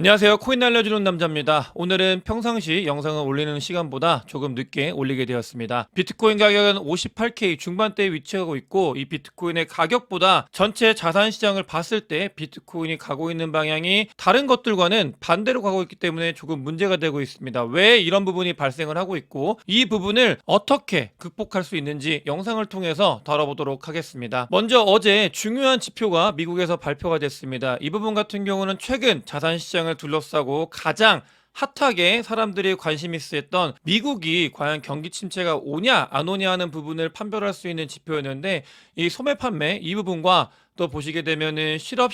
안녕하세요. 코인 알려주는 남자입니다. 오늘은 평상시 영상을 올리는 시간보다 조금 늦게 올리게 되었습니다. 비트코인 가격은 58K 중반대에 위치하고 있고, 이 비트코인의 가격보다 전체 자산 시장을 봤을 때 비트코인이 가고 있는 방향이 다른 것들과는 반대로 가고 있기 때문에 조금 문제가 되고 있습니다. 왜 이런 부분이 발생을 하고 있고, 이 부분을 어떻게 극복할 수 있는지 영상을 통해서 다뤄보도록 하겠습니다. 먼저 어제 중요한 지표가 미국에서 발표가 됐습니다. 이 부분 같은 경우는 최근 자산 시장을 둘러싸고 가장 핫하게 사람들이 관심 있었던 미국이 과연 경기 침체가 오냐 안 오냐 하는 부분을 판별할 수 있는 지표였는데, 이 소매 판매 이 부분과 또 보시게 되면은 실업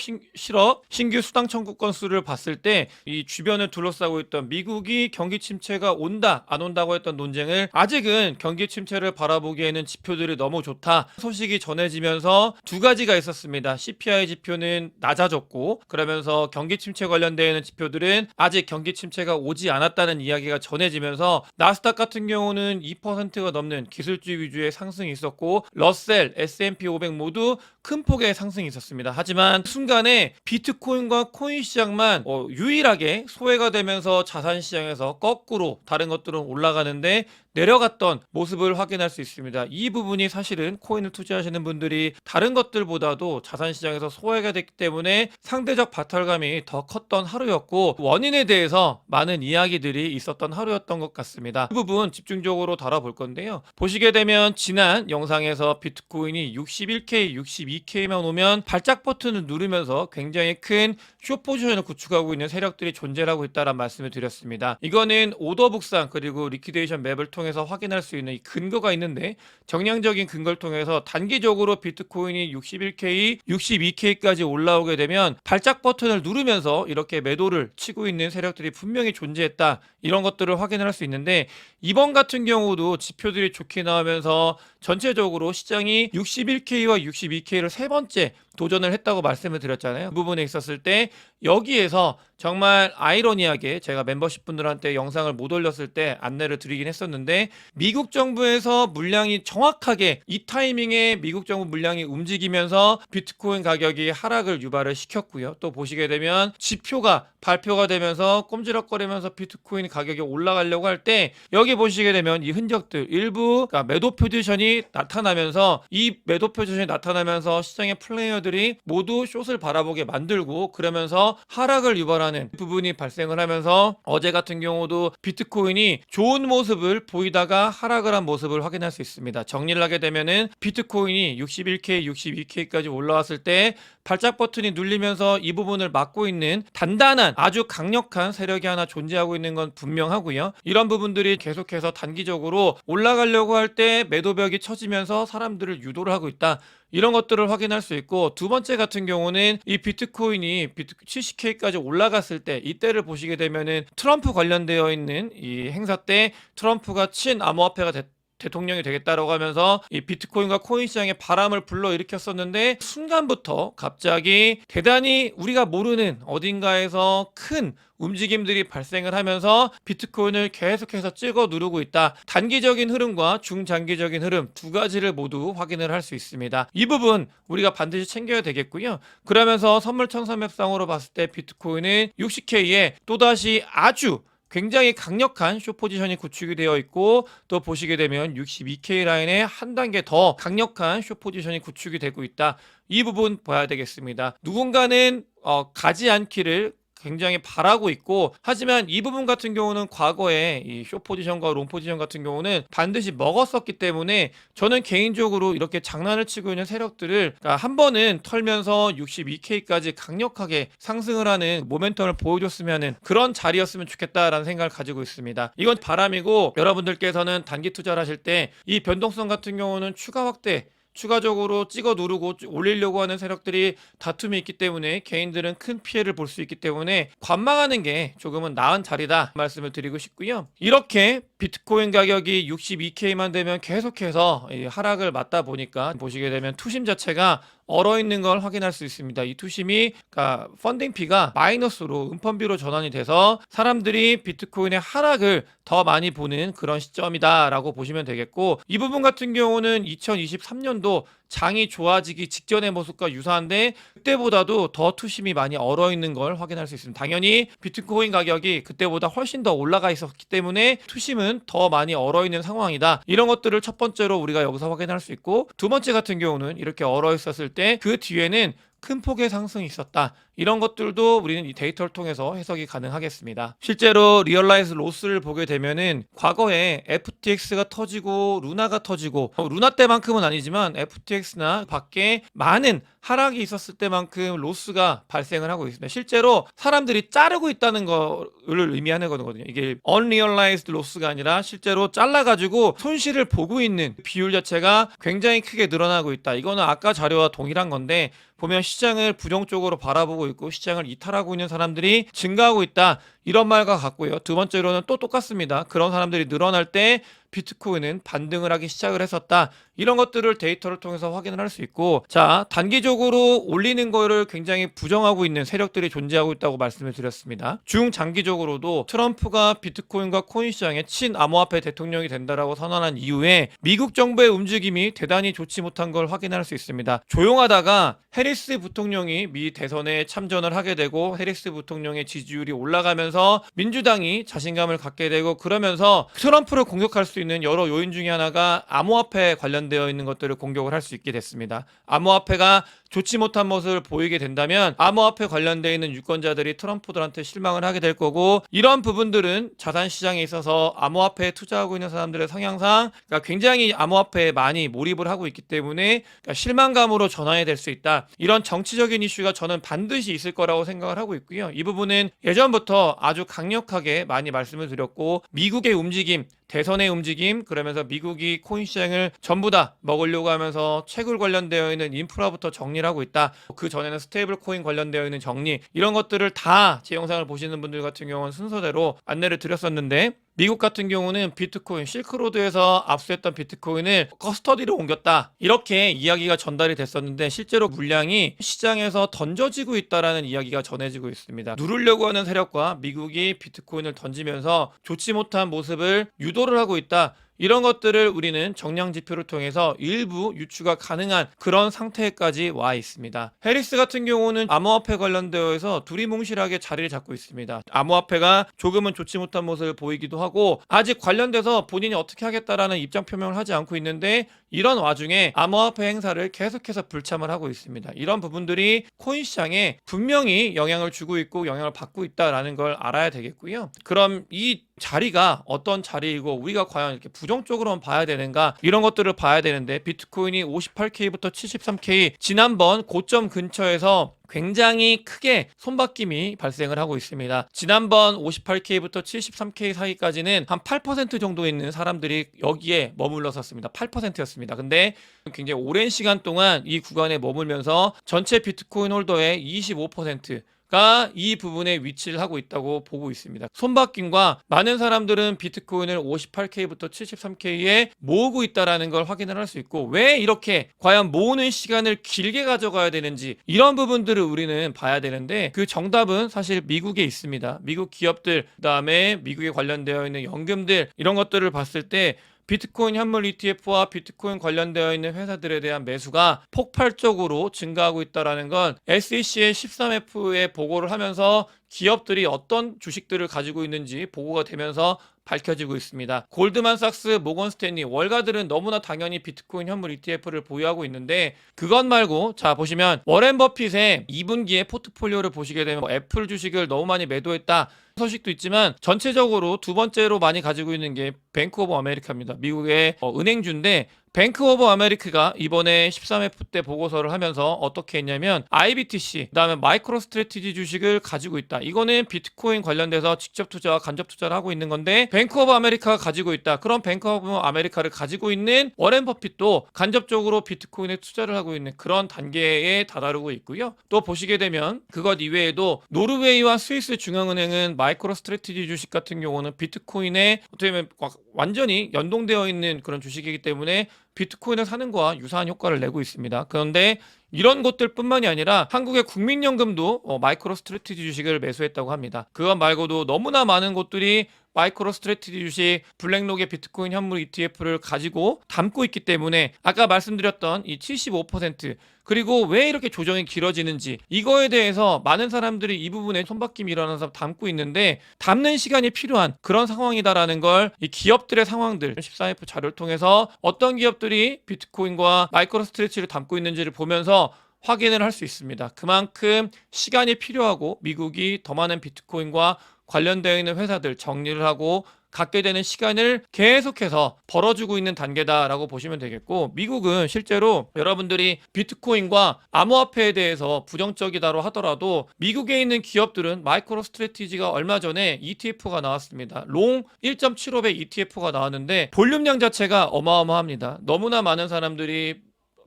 신규 수당 청구 건수를 봤을 때 이 주변을 둘러싸고 있던 미국이 경기 침체가 온다 안 온다고 했던 논쟁을, 아직은 경기 침체를 바라보기에는 지표들이 너무 좋다 소식이 전해지면서 두 가지가 있었습니다. CPI 지표는 낮아졌고, 그러면서 경기 침체 관련되어 있는 지표들은 아직 경기 침체가 오지 않았다는 이야기가 전해지면서 나스닥 같은 경우는 2%가 넘는 기술주 위주의 상승이 있었고, 러셀, S&P 500 모두 큰 폭의 상승이 있었습니다. 하지만 순간에 비트코인과 코인 시장만 유일하게 소외가 되면서 자산 시장에서 거꾸로 다른 것들은 올라가는데 내려갔던 모습을 확인할 수 있습니다. 이 부분이 사실은 코인을 투자하시는 분들이 다른 것들보다도 자산 시장에서 소외가 됐기 때문에 상대적 바탈감이 더 컸던 하루였고, 원인에 대해서 많은 이야기들이 있었던 하루였던 것 같습니다. 이 부분 집중적으로 다뤄볼 건데요. 보시게 되면 지난 영상에서 비트코인이 61K, 62K만 오면 발작 버튼을 누르면서 굉장히 큰 숏 포지션을 구축하고 있는 세력들이 존재하고 있다는 말씀을 드렸습니다. 이거는 오더 북상 그리고 리퀴데이션 맵을 통해서 확인할 수 있는 이 근거가 있는데, 정량적인 근거를 통해서 단기적으로 비트코인이 61K, 62K까지 올라오게 되면 발작 버튼을 누르면서 이렇게 매도를 치고 있는 세력들이 분명히 존재했다, 이런 것들을 확인할 수 있는데, 이번 같은 경우도 지표들이 좋게 나오면서 전체적으로 시장이 61K와 62K를 세 번째 도전을 했다고 말씀을 드렸잖아요. 그 부분에 있었을 때 여기에서 정말 아이러니하게 제가 멤버십 분들한테 영상을 못 올렸을 때 안내를 드리긴 했었는데, 미국 정부에서 물량이 정확하게 이 타이밍에 미국 정부 물량이 움직이면서 비트코인 가격이 하락을 유발을 시켰고요. 또 보시게 되면 지표가 발표가 되면서 꼼지락거리면서 비트코인 가격이 올라가려고 할 때 여기 보시게 되면 이 흔적들 일부, 그러니까 매도 포지션이 나타나면서, 이 매도 포지션이 나타나면서 시장의 플레이어들이 모두 숏을 바라보게 만들고, 그러면서 하락을 유발하는 부분이 발생을 하면서 어제 같은 경우도 비트코인이 좋은 모습을 보이다가 하락을 한 모습을 확인할 수 있습니다. 정리를 하게 되면은 비트코인이 61K, 62K까지 올라왔을 때 발작 버튼이 눌리면서 이 부분을 막고 있는 단단한 아주 강력한 세력이 하나 존재하고 있는 건 분명하고요. 이런 부분들이 계속해서 단기적으로 올라가려고 할 때 매도벽이 쳐지면서 사람들을 유도를 하고 있다, 이런 것들을 확인할 수 있고, 두 번째 같은 경우는 이 비트코인이 70K까지 올라갔을 때 이때를 보시게 되면은 트럼프 관련되어 있는 이 행사 때 트럼프가 친암호화폐가 대통령이 되겠다라고 하면서 이 비트코인과 코인 시장에 바람을 불러일으켰었는데, 순간부터 갑자기 대단히 우리가 모르는 어딘가에서 큰 움직임들이 발생을 하면서 비트코인을 계속해서 찍어 누르고 있다. 단기적인 흐름과 중장기적인 흐름 두 가지를 모두 확인을 할 수 있습니다. 이 부분 우리가 반드시 챙겨야 되겠고요. 그러면서 선물 청산맵상으로 봤을 때 비트코인은 60K에 또다시 아주 굉장히 강력한 숏 포지션이 구축이 되어 있고, 또 보시게 되면 62K 라인에 한 단계 더 강력한 숏 포지션이 구축이 되고 있다. 이 부분 봐야 되겠습니다. 누군가는 가지 않기를 굉장히 바라고 있고, 하지만 이 부분 같은 경우는 과거에 이 숏 포지션과 롱 포지션 같은 경우는 반드시 먹었었기 때문에, 저는 개인적으로 이렇게 장난을 치고 있는 세력들을, 그러니까 한 번은 털면서 62K까지 강력하게 상승을 하는 모멘텀을 보여줬으면 하는 그런 자리였으면 좋겠다라는 생각을 가지고 있습니다. 이건 바람이고, 여러분들께서는 단기 투자를 하실 때 이 변동성 같은 경우는 추가 확대, 추가적으로 찍어 누르고 올리려고 하는 세력들이 다툼이 있기 때문에 개인들은 큰 피해를 볼 수 있기 때문에 관망하는 게 조금은 나은 자리다 말씀을 드리고 싶고요. 이렇게 비트코인 가격이 62K만 되면 계속해서 하락을 맞다 보니까 보시게 되면 투심 자체가 얼어있는 걸 확인할 수 있습니다. 이 투심이, 그러니까 펀딩피가 마이너스로 은펀비로 전환이 돼서 사람들이 비트코인의 하락을 더 많이 보는 그런 시점이다라고 보시면 되겠고, 이 부분 같은 경우는 2023년도 장이 좋아지기 직전의 모습과 유사한데 그때보다도 더 투심이 많이 얼어 있는 걸 확인할 수 있습니다. 당연히 비트코인 가격이 그때보다 훨씬 더 올라가 있었기 때문에 투심은 더 많이 얼어 있는 상황이다. 이런 것들을 첫 번째로 우리가 여기서 확인할 수 있고, 두 번째 같은 경우는 이렇게 얼어 있었을 때 그 뒤에는 큰 폭의 상승이 있었다. 이런 것들도 우리는 이 데이터를 통해서 해석이 가능하겠습니다. 실제로 리얼라이즈 로스를 보게 되면은 과거에 FTX가 터지고 루나가 터지고, 루나 때만큼은 아니지만 FTX나 밖에 많은 하락이 있었을 때만큼 로스가 발생을 하고 있습니다. 실제로 사람들이 자르고 있다는 거를 의미하는 거거든요. 이게 unrealized 로스가 아니라 실제로 잘라가지고 손실을 보고 있는 비율 자체가 굉장히 크게 늘어나고 있다. 이거는 아까 자료와 동일한 건데, 보면 시장을 부정적으로 바라보고 있고 시장을 이탈하고 있는 사람들이 증가하고 있다. 이런 말과 같고요. 두 번째로는 또 똑같습니다. 그런 사람들이 늘어날 때 비트코인은 반등을 하기 시작을 했었다. 이런 것들을 데이터를 통해서 확인을 할 수 있고, 자, 단기적으로 올리는 거를 굉장히 부정하고 있는 세력들이 존재하고 있다고 말씀을 드렸습니다. 중장기적으로도 트럼프가 비트코인과 코인 시장의 친암호화폐 대통령이 된다라고 선언한 이후에 미국 정부의 움직임이 대단히 좋지 못한 걸 확인할 수 있습니다. 조용하다가 해리스 부통령이 미 대선에 참전을 하게 되고 해리스 부통령의 지지율이 올라가면서 민주당이 자신감을 갖게 되고, 그러면서 트럼프를 공격할 수 있는 여러 요인 중에 하나가 암호화폐에 관련되어 있는 것들을 공격을 할 수 있게 됐습니다. 암호화폐가 좋지 못한 모습을 보이게 된다면 암호화폐 관련되어 있는 유권자들이 트럼프들한테 실망을 하게 될 거고, 이런 부분들은 자산시장에 있어서 암호화폐에 투자하고 있는 사람들의 성향상 굉장히 암호화폐에 많이 몰입을 하고 있기 때문에 실망감으로 전환이 될 수 있다. 이런 정치적인 이슈가 저는 반드시 있을 거라고 생각을 하고 있고요. 이 부분은 예전부터 아주 강력하게 많이 말씀을 드렸고, 미국의 움직임, 대선의 움직임, 그러면서 미국이 코인 시장을 전부 다 먹으려고 하면서 채굴 관련되어 있는 인프라부터 정리를 하고 있다. 그 전에는 스테이블 코인 관련되어 있는 정리, 이런 것들을 다 제 영상을 보시는 분들 같은 경우는 순서대로 안내를 드렸었는데, 미국 같은 경우는 비트코인, 실크로드에서 압수했던 비트코인을 커스터디로 옮겼다. 이렇게 이야기가 전달이 됐었는데 실제로 물량이 시장에서 던져지고 있다라는 이야기가 전해지고 있습니다. 누르려고 하는 세력과 미국이 비트코인을 던지면서 좋지 못한 모습을 유도를 하고 있다. 이런 것들을 우리는 정량 지표를 통해서 일부 유추가 가능한 그런 상태까지 와 있습니다. 해리스 같은 경우는 암호화폐 관련되어서 두리뭉실하게 자리를 잡고 있습니다. 암호화폐가 조금은 좋지 못한 모습을 보이기도 하고, 아직 관련돼서 본인이 어떻게 하겠다라는 입장 표명을 하지 않고 있는데, 이런 와중에 암호화폐 행사를 계속해서 불참을 하고 있습니다. 이런 부분들이 코인 시장에 분명히 영향을 주고 있고 영향을 받고 있다라는 걸 알아야 되겠고요. 그럼 이 자리가 어떤 자리이고 우리가 과연 이렇게 부정적으로만 봐야 되는가, 이런 것들을 봐야 되는데, 비트코인이 58K부터 73K 지난번 고점 근처에서 굉장히 크게 손바뀜이 발생을 하고 있습니다. 지난번 58K부터 73K 사이까지는 한 8% 정도 있는 사람들이 여기에 머물렀었습니다. 8%였습니다. 근데 굉장히 오랜 시간 동안 이 구간에 머물면서 전체 비트코인 홀더의 25%가 이 부분에 위치를 하고 있다고 보고 있습니다. 손바뀜과 많은 사람들은 비트코인을 58K부터 73K에 모으고 있다는 걸 확인을 할 수 있고, 왜 이렇게 과연 모으는 시간을 길게 가져가야 되는지, 이런 부분들을 우리는 봐야 되는데, 그 정답은 사실 미국에 있습니다. 미국 기업들, 그다음에 미국에 관련되어 있는 연금들, 이런 것들을 봤을 때 비트코인 현물 ETF와 비트코인 관련되어 있는 회사들에 대한 매수가 폭발적으로 증가하고 있다는 건 SEC의 13F에 보고를 하면서 기업들이 어떤 주식들을 가지고 있는지 보고가 되면서 밝혀지고 있습니다. 골드만삭스, 모건스탠리, 월가들은 너무나 당연히 비트코인 현물 ETF를 보유하고 있는데, 그것 말고 자 보시면 워렌 버핏의 2분기의 포트폴리오를 보시게 되면 애플 주식을 너무 많이 매도했다 소식도 있지만, 전체적으로 두 번째로 많이 가지고 있는 게 뱅크 오브 아메리카입니다. 미국의 은행주인데, 뱅크 오브 아메리카가 이번에 13F 때 보고서를 하면서 어떻게 했냐면 IBTC, 그다음에 마이크로 스트래티지 주식을 가지고 있다. 이거는 비트코인 관련돼서 직접 투자와 간접 투자를 하고 있는 건데, 뱅크 오브 아메리카가 가지고 있다. 그럼 뱅크 오브 아메리카를 가지고 있는 워렌 버핏도 간접적으로 비트코인에 투자를 하고 있는 그런 단계에 다다르고 있고요. 또 보시게 되면 그것 이외에도 노르웨이와 스위스 중앙은행은 마이크로 스트래티지 주식 같은 경우는 비트코인에 어떻게 보면 완전히 연동되어 있는 그런 주식이기 때문에 비트코인을 사는 거와 유사한 효과를 내고 있습니다. 그런데 이런 것들뿐만이 아니라 한국의 국민연금도 마이크로 스트래티지 주식을 매수했다고 합니다. 그것 말고도 너무나 많은 곳들이 마이크로 스트래티지 주식, 블랙록의 비트코인 현물 ETF를 가지고 담고 있기 때문에 아까 말씀드렸던 이 75% 그리고 왜 이렇게 조정이 길어지는지 이거에 대해서 많은 사람들이 이 부분에 손바뀜이 일어나서 담고 있는데 담는 시간이 필요한 그런 상황이다라는 걸 이 기업들의 상황들 14F 자료를 통해서 어떤 기업들이 비트코인과 마이크로 스트래티지를 담고 있는지를 보면서 확인을 할 수 있습니다. 그만큼 시간이 필요하고 미국이 더 많은 비트코인과 관련되어 있는 회사들 정리를 하고 갖게 되는 시간을 계속해서 벌어주고 있는 단계다라고 보시면 되겠고, 미국은 실제로 여러분들이 비트코인과 암호화폐에 대해서 부정적이다로 하더라도 미국에 있는 기업들은 마이크로 스트래티지가 얼마 전에 ETF가 나왔습니다. 롱 1.75배 ETF가 나왔는데 볼륨량 자체가 어마어마합니다. 너무나 많은 사람들이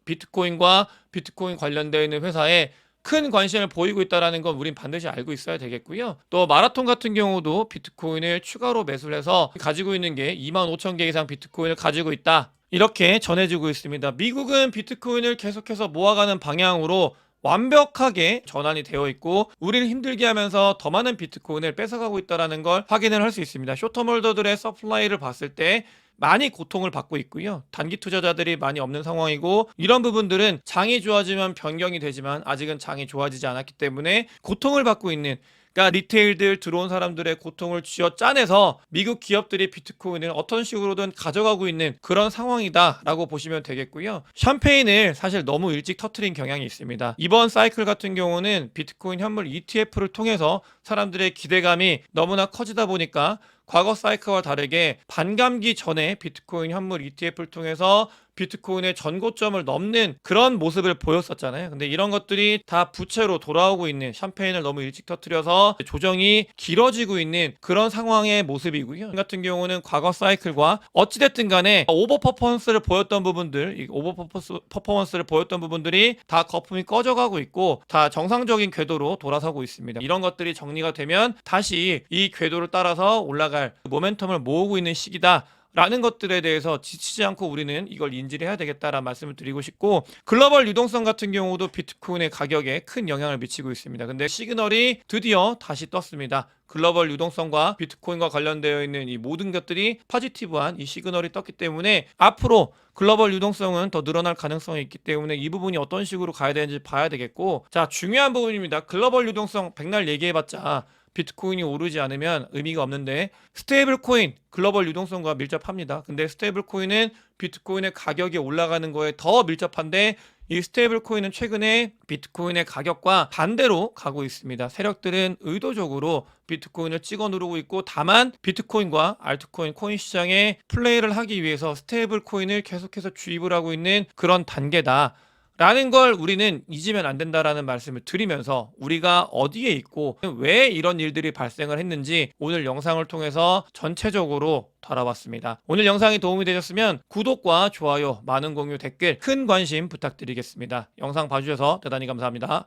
비트코인과 비트코인 관련되어 있는 회사에 큰 관심을 보이고 있다는 건 우린 반드시 알고 있어야 되겠고요. 또 마라톤 같은 경우도 비트코인을 추가로 매수를 해서 가지고 있는 게 25,000개 이상 비트코인을 가지고 있다. 이렇게 전해지고 있습니다. 미국은 비트코인을 계속해서 모아가는 방향으로 완벽하게 전환이 되어 있고 우리를 힘들게 하면서 더 많은 비트코인을 뺏어가고 있다는 걸 확인을 할 수 있습니다. 쇼터몰더들의 서플라이를 봤을 때 많이 고통을 받고 있고요. 단기 투자자들이 많이 없는 상황이고 이런 부분들은 장이 좋아지면 변경이 되지만 아직은 장이 좋아지지 않았기 때문에 고통을 받고 있는, 그러니까 리테일들 들어온 사람들의 고통을 쥐어짜내서 미국 기업들이 비트코인을 어떤 식으로든 가져가고 있는 그런 상황이다라고 보시면 되겠고요. 샴페인을 사실 너무 일찍 터트린 경향이 있습니다. 이번 사이클 같은 경우는 비트코인 현물 ETF를 통해서 사람들의 기대감이 너무나 커지다 보니까 과거 사이클과 다르게 반감기 전에 비트코인 현물 ETF를 통해서 비트코인의 전고점을 넘는 그런 모습을 보였었잖아요. 근데 이런 것들이 다 부채로 돌아오고 있는, 샴페인을 너무 일찍 터뜨려서 조정이 길어지고 있는 그런 상황의 모습이고요. 같은 경우는 과거 사이클과 어찌됐든 간에 오버 퍼포먼스를 보였던 부분들, 이 오버 퍼포먼스를 보였던 부분들이 다 거품이 꺼져가고 있고 다 정상적인 궤도로 돌아서고 있습니다. 이런 것들이 정리가 되면 다시 이 궤도를 따라서 올라갈 모멘텀을 모으고 있는 시기다 라는 것들에 대해서 지치지 않고 우리는 이걸 인지를 해야 되겠다라는 말씀을 드리고 싶고, 글로벌 유동성 같은 경우도 비트코인의 가격에 큰 영향을 미치고 있습니다. 근데 시그널이 드디어 다시 떴습니다. 글로벌 유동성과 비트코인과 관련되어 있는 이 모든 것들이 포지티브한 이 시그널이 떴기 때문에 앞으로 글로벌 유동성은 더 늘어날 가능성이 있기 때문에 이 부분이 어떤 식으로 가야 되는지 봐야 되겠고, 자, 중요한 부분입니다. 글로벌 유동성 백날 얘기해봤자 비트코인이 오르지 않으면 의미가 없는데 스테이블 코인 글로벌 유동성과 밀접합니다. 근데 스테이블 코인은 비트코인의 가격이 올라가는 거에 더 밀접한데 이 스테이블 코인은 최근에 비트코인의 가격과 반대로 가고 있습니다. 세력들은 의도적으로 비트코인을 찍어 누르고 있고 다만 비트코인과 알트코인 코인 시장에 플레이를 하기 위해서 스테이블 코인을 계속해서 주입을 하고 있는 그런 단계다 라는 걸 우리는 잊으면 안 된다라는 말씀을 드리면서 우리가 어디에 있고 왜 이런 일들이 발생을 했는지 오늘 영상을 통해서 전체적으로 다뤄봤습니다. 오늘 영상이 도움이 되셨으면 구독과 좋아요, 많은 공유, 댓글, 큰 관심 부탁드리겠습니다. 영상 봐주셔서 대단히 감사합니다.